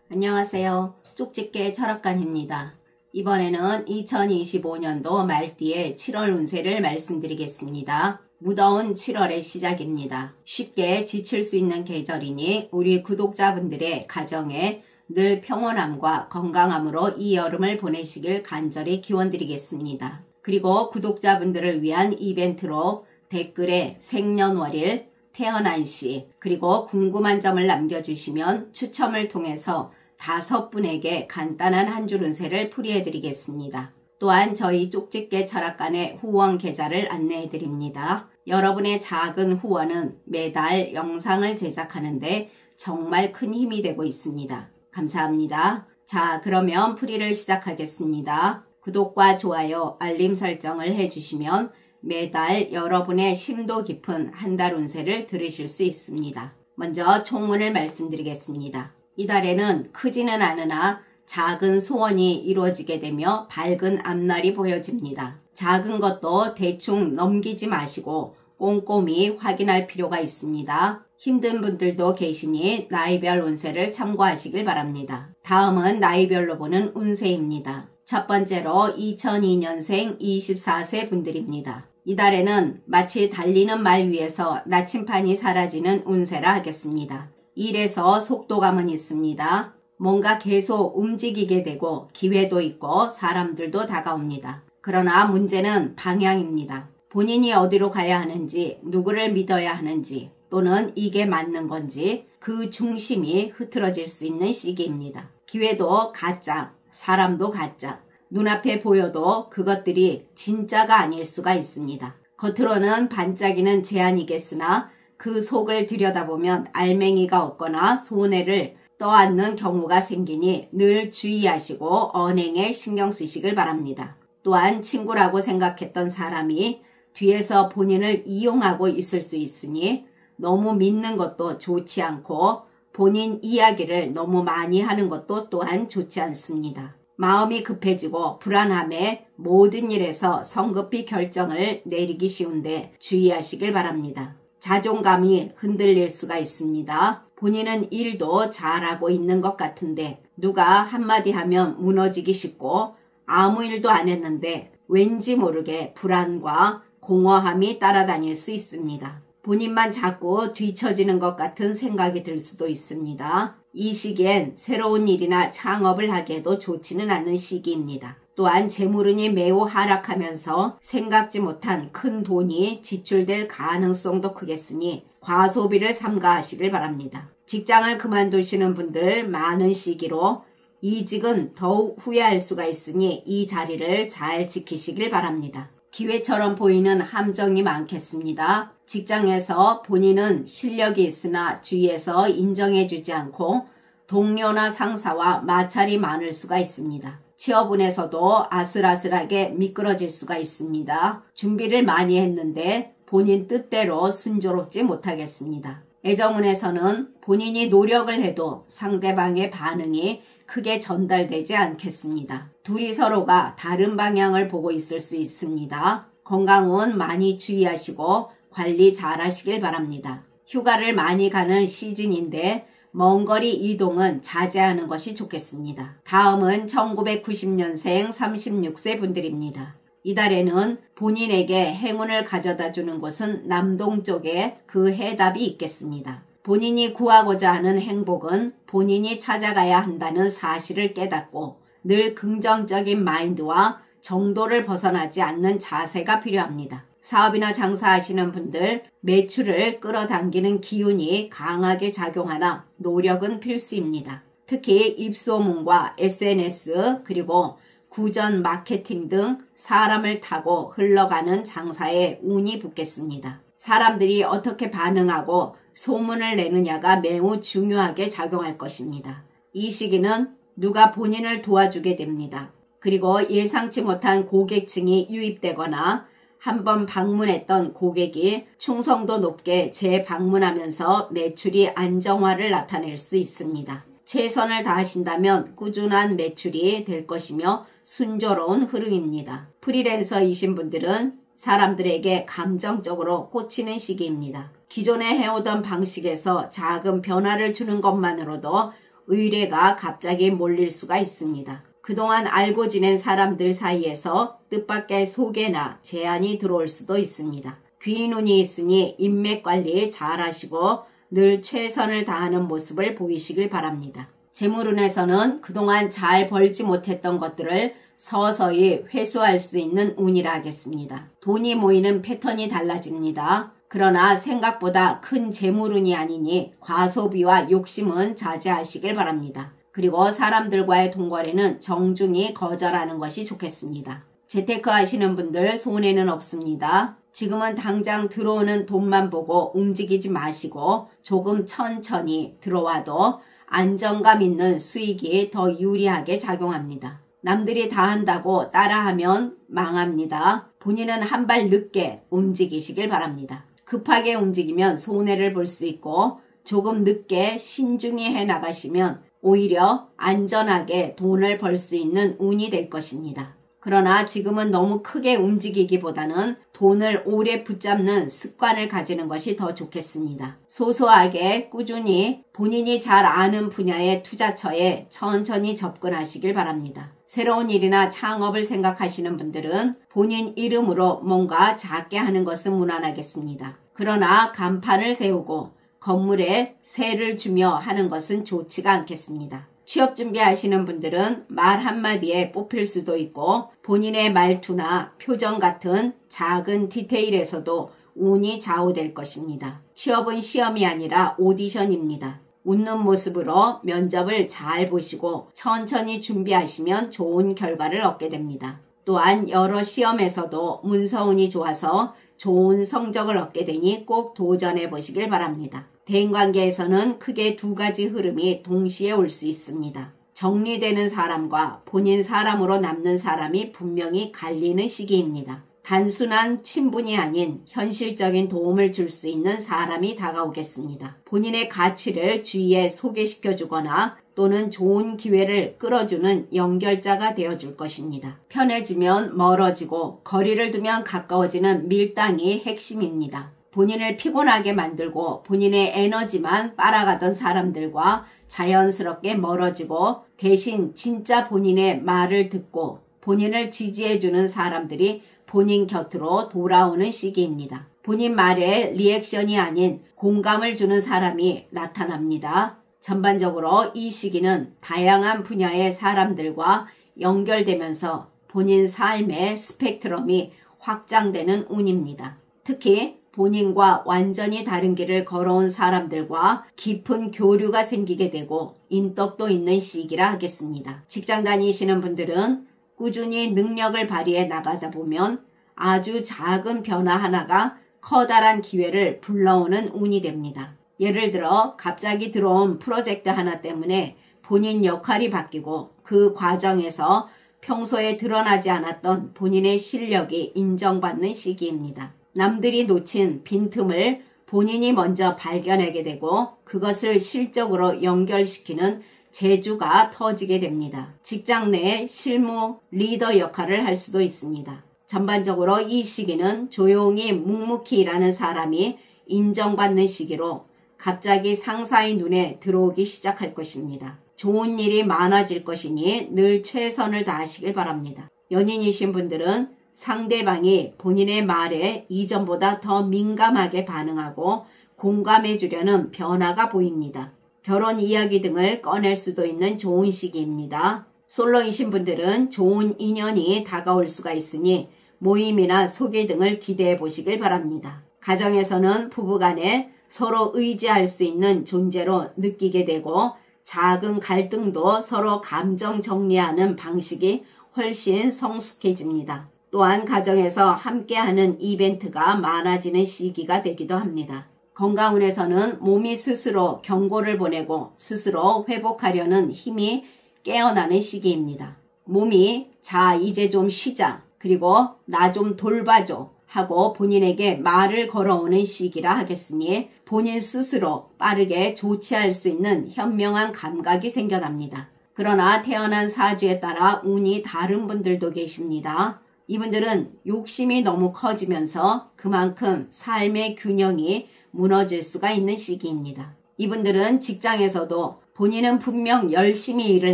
안녕하세요. 쪽집게 철학관입니다. 이번에는 2025년도 말띠의 7월 운세를 말씀드리겠습니다. 무더운 7월의 시작입니다. 쉽게 지칠 수 있는 계절이니 우리 구독자분들의 가정에 늘 평온함과 건강함으로 이 여름을 보내시길 간절히 기원드리겠습니다. 그리고 구독자분들을 위한 이벤트로 댓글에 생년월일, 태어난 시, 그리고 궁금한 점을 남겨주시면 추첨을 통해서 5분에게 간단한 한 줄 운세를 풀이해드리겠습니다. 또한 저희 쪽집게 철학관의 후원 계좌를 안내해드립니다. 여러분의 작은 후원은 매달 영상을 제작하는데 정말 큰 힘이 되고 있습니다. 감사합니다. 자, 그러면 풀이를 시작하겠습니다. 구독과 좋아요, 알림 설정을 해주시면 매달 여러분의 심도 깊은 한 달 운세를 들으실 수 있습니다. 먼저 총문을 말씀드리겠습니다. 이달에는 크지는 않으나 작은 소원이 이루어지게 되며 밝은 앞날이 보여집니다. 작은 것도 대충 넘기지 마시고 꼼꼼히 확인할 필요가 있습니다. 힘든 분들도 계시니 나이별 운세를 참고하시길 바랍니다. 다음은 나이별로 보는 운세입니다. 첫 번째로 2002년생 24세 분들입니다. 이달에는 마치 달리는 말 위에서 나침판이 사라지는 운세라 하겠습니다. 일에서 속도감은 있습니다. 뭔가 계속 움직이게 되고 기회도 있고 사람들도 다가옵니다. 그러나 문제는 방향입니다. 본인이 어디로 가야 하는지, 누구를 믿어야 하는지, 또는 이게 맞는 건지 그 중심이 흐트러질 수 있는 시기입니다. 기회도 가짜, 사람도 가짜, 눈앞에 보여도 그것들이 진짜가 아닐 수가 있습니다. 겉으로는 반짝이는 제안이겠으나 그 속을 들여다보면 알맹이가 없거나 손해를 떠안는 경우가 생기니 늘 주의하시고 언행에 신경 쓰시길 바랍니다. 또한 친구라고 생각했던 사람이 뒤에서 본인을 이용하고 있을 수 있으니 너무 믿는 것도 좋지 않고 본인 이야기를 너무 많이 하는 것도 또한 좋지 않습니다. 마음이 급해지고 불안함에 모든 일에서 성급히 결정을 내리기 쉬운데 주의하시길 바랍니다. 자존감이 흔들릴 수가 있습니다. 본인은 일도 잘하고 있는 것 같은데 누가 한마디 하면 무너지기 쉽고 아무 일도 안 했는데 왠지 모르게 불안과 공허함이 따라다닐 수 있습니다. 본인만 자꾸 뒤처지는 것 같은 생각이 들 수도 있습니다. 이 시기엔 새로운 일이나 창업을 하기에도 좋지는 않은 시기입니다. 또한 재물운이 매우 하락하면서 생각지 못한 큰 돈이 지출될 가능성도 크겠으니 과소비를 삼가하시길 바랍니다. 직장을 그만두시는 분들 많은 시기로 이직은 더욱 후회할 수가 있으니 이 자리를 잘 지키시길 바랍니다. 기회처럼 보이는 함정이 많겠습니다. 직장에서 본인은 실력이 있으나 주위에서 인정해주지 않고 동료나 상사와 마찰이 많을 수가 있습니다. 취업운에서도 아슬아슬하게 미끄러질 수가 있습니다. 준비를 많이 했는데 본인 뜻대로 순조롭지 못하겠습니다. 애정운에서는 본인이 노력을 해도 상대방의 반응이 크게 전달되지 않겠습니다. 둘이 서로가 다른 방향을 보고 있을 수 있습니다. 건강운 많이 주의하시고 관리 잘 하시길 바랍니다. 휴가를 많이 가는 시즌인데 먼 거리 이동은 자제하는 것이 좋겠습니다. 다음은 1990년생 36세 분들입니다. 이달에는 본인에게 행운을 가져다 주는 곳은 남동쪽에 그 해답이 있겠습니다. 본인이 구하고자 하는 행복은 본인이 찾아가야 한다는 사실을 깨닫고 늘 긍정적인 마인드와 정도를 벗어나지 않는 자세가 필요합니다. 사업이나 장사하시는 분들 매출을 끌어당기는 기운이 강하게 작용하나 노력은 필수입니다. 특히 입소문과 SNS 그리고 구전 마케팅 등 사람을 타고 흘러가는 장사에 운이 붙겠습니다. 사람들이 어떻게 반응하고 소문을 내느냐가 매우 중요하게 작용할 것입니다. 이 시기는 누가 본인을 도와주게 됩니다. 그리고 예상치 못한 고객층이 유입되거나 한번 방문했던 고객이 충성도 높게 재방문하면서 매출이 안정화를 나타낼 수 있습니다. 최선을 다하신다면 꾸준한 매출이 될 것이며 순조로운 흐름입니다. 프리랜서이신 분들은 사람들에게 감정적으로 꽂히는 시기입니다. 기존에 해오던 방식에서 작은 변화를 주는 것만으로도 의뢰가 갑자기 몰릴 수가 있습니다. 그동안 알고 지낸 사람들 사이에서 뜻밖의 소개나 제안이 들어올 수도 있습니다. 귀, 눈이 있으니 인맥 관리 잘 하시고 늘 최선을 다하는 모습을 보이시길 바랍니다. 재물운에서는 그동안 잘 벌지 못했던 것들을 서서히 회수할 수 있는 운이라 하겠습니다. 돈이 모이는 패턴이 달라집니다. 그러나 생각보다 큰 재물운이 아니니 과소비와 욕심은 자제하시길 바랍니다. 그리고 사람들과의 동거래는 정중히 거절하는 것이 좋겠습니다. 재테크 하시는 분들 손해는 없습니다. 지금은 당장 들어오는 돈만 보고 움직이지 마시고 조금 천천히 들어와도 안정감 있는 수익이 더 유리하게 작용합니다. 남들이 다 한다고 따라하면 망합니다. 본인은 한 발 늦게 움직이시길 바랍니다. 급하게 움직이면 손해를 볼 수 있고 조금 늦게 신중히 해나가시면 오히려 안전하게 돈을 벌 수 있는 운이 될 것입니다. 그러나 지금은 너무 크게 움직이기보다는 돈을 오래 붙잡는 습관을 가지는 것이 더 좋겠습니다. 소소하게 꾸준히 본인이 잘 아는 분야의 투자처에 천천히 접근하시길 바랍니다. 새로운 일이나 창업을 생각하시는 분들은 본인 이름으로 뭔가 작게 하는 것은 무난하겠습니다. 그러나 간판을 세우고 건물에 세를 주며 하는 것은 좋지가 않겠습니다. 취업 준비하시는 분들은 말 한마디에 뽑힐 수도 있고 본인의 말투나 표정 같은 작은 디테일에서도 운이 좌우될 것입니다. 취업은 시험이 아니라 오디션입니다. 웃는 모습으로 면접을 잘 보시고 천천히 준비하시면 좋은 결과를 얻게 됩니다. 또한 여러 시험에서도 문서운이 좋아서 좋은 성적을 얻게 되니 꼭 도전해 보시길 바랍니다. 대인관계에서는 크게 두 가지 흐름이 동시에 올 수 있습니다. 정리되는 사람과 본인 사람으로 남는 사람이 분명히 갈리는 시기입니다. 단순한 친분이 아닌 현실적인 도움을 줄 수 있는 사람이 다가오겠습니다. 본인의 가치를 주위에 소개시켜주거나 또는 좋은 기회를 끌어주는 연결자가 되어줄 것입니다. 편해지면 멀어지고 거리를 두면 가까워지는 밀당이 핵심입니다. 본인을 피곤하게 만들고 본인의 에너지만 빨아가던 사람들과 자연스럽게 멀어지고 대신 진짜 본인의 말을 듣고 본인을 지지해주는 사람들이 본인 곁으로 돌아오는 시기입니다. 본인 말에 리액션이 아닌 공감을 주는 사람이 나타납니다. 전반적으로 이 시기는 다양한 분야의 사람들과 연결되면서 본인 삶의 스펙트럼이 확장되는 운입니다. 특히 본인과 완전히 다른 길을 걸어온 사람들과 깊은 교류가 생기게 되고 인덕도 있는 시기라 하겠습니다. 직장 다니시는 분들은 꾸준히 능력을 발휘해 나가다 보면 아주 작은 변화 하나가 커다란 기회를 불러오는 운이 됩니다. 예를 들어 갑자기 들어온 프로젝트 하나 때문에 본인 역할이 바뀌고 그 과정에서 평소에 드러나지 않았던 본인의 실력이 인정받는 시기입니다. 남들이 놓친 빈틈을 본인이 먼저 발견하게 되고 그것을 실적으로 연결시키는 재주가 터지게 됩니다. 직장 내 실무 리더 역할을 할 수도 있습니다. 전반적으로 이 시기는 조용히 묵묵히 일하는 사람이 인정받는 시기로 갑자기 상사의 눈에 들어오기 시작할 것입니다. 좋은 일이 많아질 것이니 늘 최선을 다하시길 바랍니다. 연인이신 분들은 상대방이 본인의 말에 이전보다 더 민감하게 반응하고 공감해 주려는 변화가 보입니다. 결혼 이야기 등을 꺼낼 수도 있는 좋은 시기입니다. 솔로이신 분들은 좋은 인연이 다가올 수가 있으니 모임이나 소개 등을 기대해 보시길 바랍니다. 가정에서는 부부간에 서로 의지할 수 있는 존재로 느끼게 되고 작은 갈등도 서로 감정 정리하는 방식이 훨씬 성숙해집니다. 또한 가정에서 함께하는 이벤트가 많아지는 시기가 되기도 합니다. 건강운에서는 몸이 스스로 경고를 보내고 스스로 회복하려는 힘이 깨어나는 시기입니다. 몸이 자 이제 좀 쉬자 그리고 나 좀 돌봐줘 하고 본인에게 말을 걸어오는 시기라 하겠으니 본인 스스로 빠르게 조치할 수 있는 현명한 감각이 생겨납니다. 그러나 태어난 사주에 따라 운이 다른 분들도 계십니다. 이분들은 욕심이 너무 커지면서 그만큼 삶의 균형이 무너질 수가 있는 시기입니다. 이분들은 직장에서도 본인은 분명 열심히 일을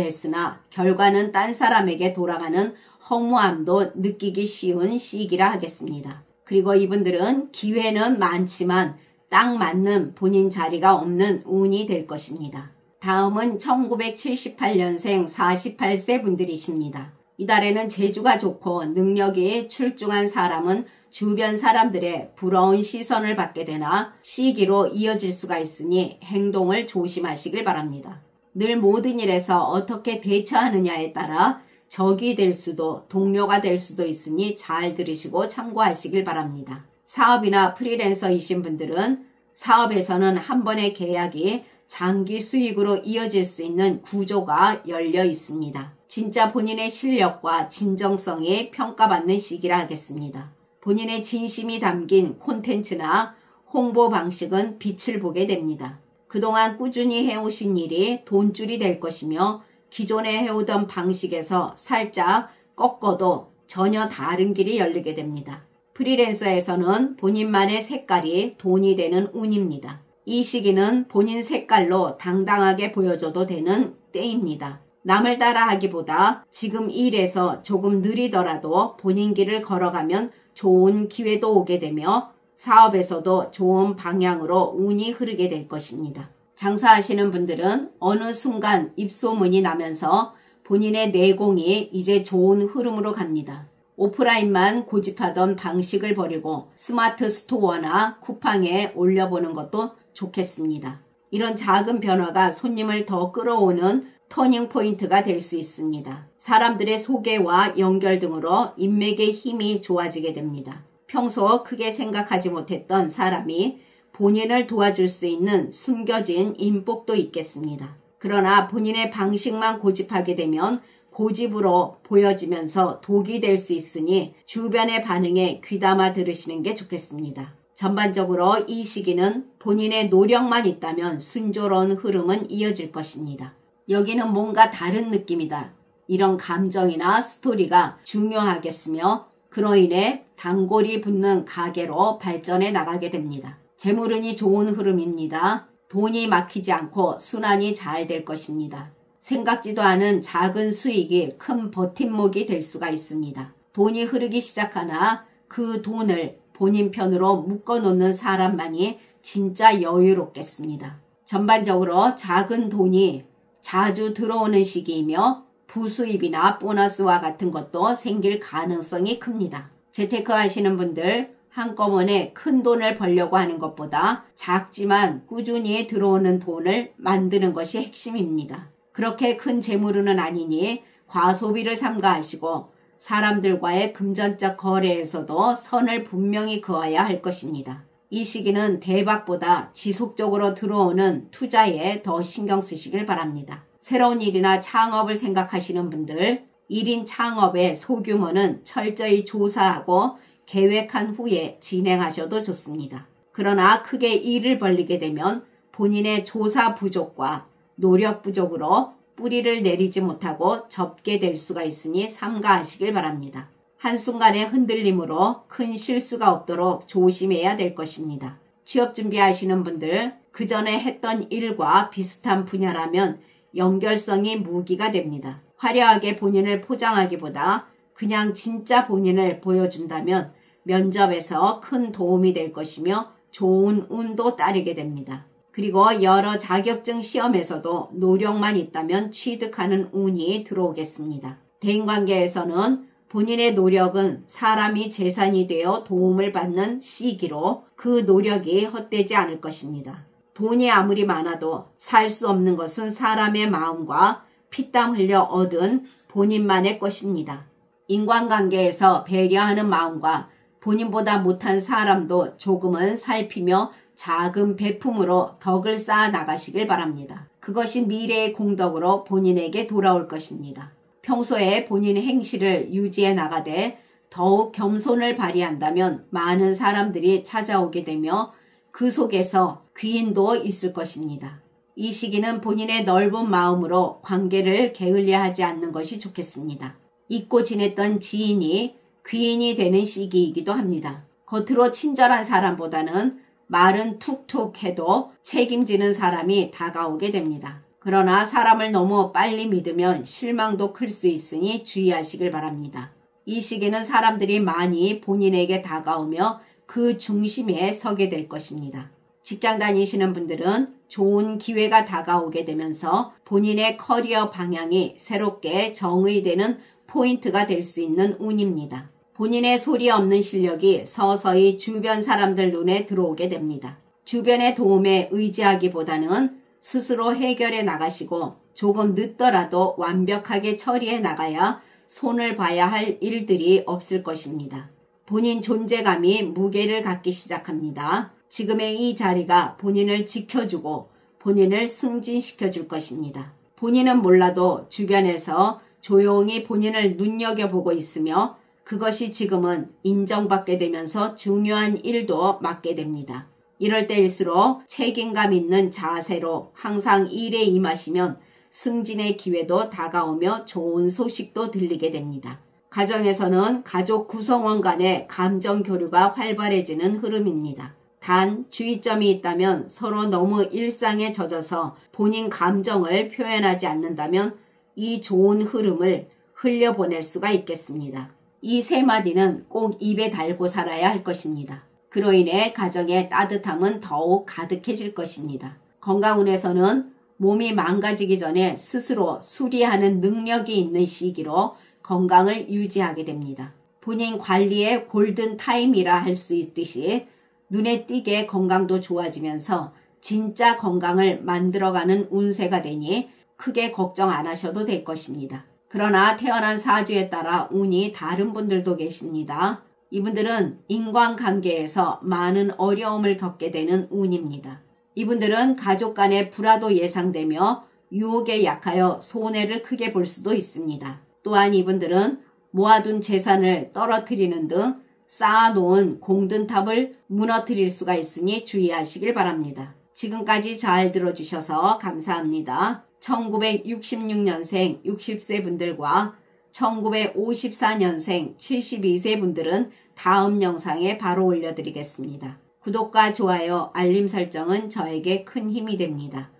했으나 결과는 딴 사람에게 돌아가는 허무함도 느끼기 쉬운 시기라 하겠습니다. 그리고 이분들은 기회는 많지만 딱 맞는 본인 자리가 없는 운이 될 것입니다. 다음은 1978년생 48세 분들이십니다. 이달에는 재주가 좋고 능력이 출중한 사람은 주변 사람들의 부러운 시선을 받게 되나 시기로 이어질 수가 있으니 행동을 조심하시길 바랍니다. 늘 모든 일에서 어떻게 대처하느냐에 따라 적이 될 수도 동료가 될 수도 있으니 잘 들으시고 참고하시길 바랍니다. 사업이나 프리랜서이신 분들은 사업에서는 한 번의 계약이 장기 수익으로 이어질 수 있는 구조가 열려 있습니다. 진짜 본인의 실력과 진정성이 평가받는 시기라 하겠습니다. 본인의 진심이 담긴 콘텐츠나 홍보 방식은 빛을 보게 됩니다. 그동안 꾸준히 해오신 일이 돈줄이 될 것이며 기존에 해오던 방식에서 살짝 꺾어도 전혀 다른 길이 열리게 됩니다. 프리랜서에서는 본인만의 색깔이 돈이 되는 운입니다. 이 시기는 본인 색깔로 당당하게 보여줘도 되는 때입니다. 남을 따라 하기보다 지금 일에서 조금 느리더라도 본인 길을 걸어가면 좋은 기회도 오게 되며 사업에서도 좋은 방향으로 운이 흐르게 될 것입니다. 장사하시는 분들은 어느 순간 입소문이 나면서 본인의 내공이 이제 좋은 흐름으로 갑니다. 오프라인만 고집하던 방식을 버리고 스마트 스토어나 쿠팡에 올려보는 것도 좋겠습니다. 이런 작은 변화가 손님을 더 끌어오는 터닝 포인트가 될 수 있습니다. 사람들의 소개와 연결 등으로 인맥의 힘이 좋아지게 됩니다. 평소 크게 생각하지 못했던 사람이 본인을 도와줄 수 있는 숨겨진 인복도 있겠습니다. 그러나 본인의 방식만 고집하게 되면 고집으로 보여지면서 독이 될 수 있으니 주변의 반응에 귀담아 들으시는 게 좋겠습니다. 전반적으로 이 시기는 본인의 노력만 있다면 순조로운 흐름은 이어질 것입니다. 여기는 뭔가 다른 느낌이다. 이런 감정이나 스토리가 중요하겠으며 그로 인해 단골이 붙는 가게로 발전해 나가게 됩니다. 재물운이 좋은 흐름입니다. 돈이 막히지 않고 순환이 잘 될 것입니다. 생각지도 않은 작은 수익이 큰 버팀목이 될 수가 있습니다. 돈이 흐르기 시작하나 그 돈을 본인 편으로 묶어놓는 사람만이 진짜 여유롭겠습니다. 전반적으로 작은 돈이 자주 들어오는 시기이며 부수입이나 보너스와 같은 것도 생길 가능성이 큽니다. 재테크 하시는 분들 한꺼번에 큰 돈을 벌려고 하는 것보다 작지만 꾸준히 들어오는 돈을 만드는 것이 핵심입니다. 그렇게 큰 재물은 아니니 과소비를 삼가하시고 사람들과의 금전적 거래에서도 선을 분명히 그어야 할 것입니다. 이 시기는 대박보다 지속적으로 들어오는 투자에 더 신경 쓰시길 바랍니다. 새로운 일이나 창업을 생각하시는 분들, 1인 창업의 소규모는 철저히 조사하고 계획한 후에 진행하셔도 좋습니다. 그러나 크게 일을 벌리게 되면 본인의 조사 부족과 노력 부족으로 뿌리를 내리지 못하고 접게 될 수가 있으니 삼가하시길 바랍니다. 한순간의 흔들림으로 큰 실수가 없도록 조심해야 될 것입니다. 취업 준비하시는 분들, 그 전에 했던 일과 비슷한 분야라면 연결성이 무기가 됩니다. 화려하게 본인을 포장하기보다 그냥 진짜 본인을 보여준다면 면접에서 큰 도움이 될 것이며 좋은 운도 따르게 됩니다. 그리고 여러 자격증 시험에서도 노력만 있다면 취득하는 운이 들어오겠습니다. 대인관계에서는 본인의 노력은 사람이 재산이 되어 도움을 받는 시기로 그 노력이 헛되지 않을 것입니다. 돈이 아무리 많아도 살 수 없는 것은 사람의 마음과 피땀 흘려 얻은 본인만의 것입니다. 인간관계에서 배려하는 마음과 본인보다 못한 사람도 조금은 살피며 작은 배품으로 덕을 쌓아 나가시길 바랍니다. 그것이 미래의 공덕으로 본인에게 돌아올 것입니다. 평소에 본인의 행실을 유지해 나가되 더욱 겸손을 발휘한다면 많은 사람들이 찾아오게 되며 그 속에서 귀인도 있을 것입니다. 이 시기는 본인의 넓은 마음으로 관계를 게을리하지 않는 것이 좋겠습니다. 잊고 지냈던 지인이 귀인이 되는 시기이기도 합니다. 겉으로 친절한 사람보다는 말은 툭툭 해도 책임지는 사람이 다가오게 됩니다. 그러나 사람을 너무 빨리 믿으면 실망도 클 수 있으니 주의하시길 바랍니다. 이 시기는 사람들이 많이 본인에게 다가오며 그 중심에 서게 될 것입니다. 직장 다니시는 분들은 좋은 기회가 다가오게 되면서 본인의 커리어 방향이 새롭게 정의되는 포인트가 될 수 있는 운입니다. 본인의 소리 없는 실력이 서서히 주변 사람들 눈에 들어오게 됩니다. 주변의 도움에 의지하기보다는 스스로 해결해 나가시고 조금 늦더라도 완벽하게 처리해 나가야 손을 봐야 할 일들이 없을 것입니다. 본인 존재감이 무게를 갖기 시작합니다. 지금의 이 자리가 본인을 지켜주고 본인을 승진시켜 줄 것입니다. 본인은 몰라도 주변에서 조용히 본인을 눈여겨보고 있으며 그것이 지금은 인정받게 되면서 중요한 일도 맡게 됩니다. 이럴 때일수록 책임감 있는 자세로 항상 일에 임하시면 승진의 기회도 다가오며 좋은 소식도 들리게 됩니다. 가정에서는 가족 구성원 간의 감정 교류가 활발해지는 흐름입니다. 단 주의점이 있다면 서로 너무 일상에 젖어서 본인 감정을 표현하지 않는다면 이 좋은 흐름을 흘려보낼 수가 있겠습니다. 이 세 마디는 꼭 입에 달고 살아야 할 것입니다. 그로 인해 가정의 따뜻함은 더욱 가득해질 것입니다. 건강운에서는 몸이 망가지기 전에 스스로 수리하는 능력이 있는 시기로 건강을 유지하게 됩니다. 본인 관리의 골든타임이라 할 수 있듯이 눈에 띄게 건강도 좋아지면서 진짜 건강을 만들어가는 운세가 되니 크게 걱정 안 하셔도 될 것입니다. 그러나 태어난 사주에 따라 운이 다른 분들도 계십니다. 이분들은 인간관계에서 많은 어려움을 겪게 되는 운입니다. 이분들은 가족 간의 불화도 예상되며 유혹에 약하여 손해를 크게 볼 수도 있습니다. 또한 이분들은 모아둔 재산을 떨어뜨리는 등 쌓아놓은 공든탑을 무너뜨릴 수가 있으니 주의하시길 바랍니다. 지금까지 잘 들어주셔서 감사합니다. 1966년생 60세 분들과 1954년생 72세 분들은 다음 영상에 바로 올려드리겠습니다. 구독과 좋아요, 알림 설정은 저에게 큰 힘이 됩니다.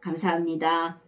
감사합니다.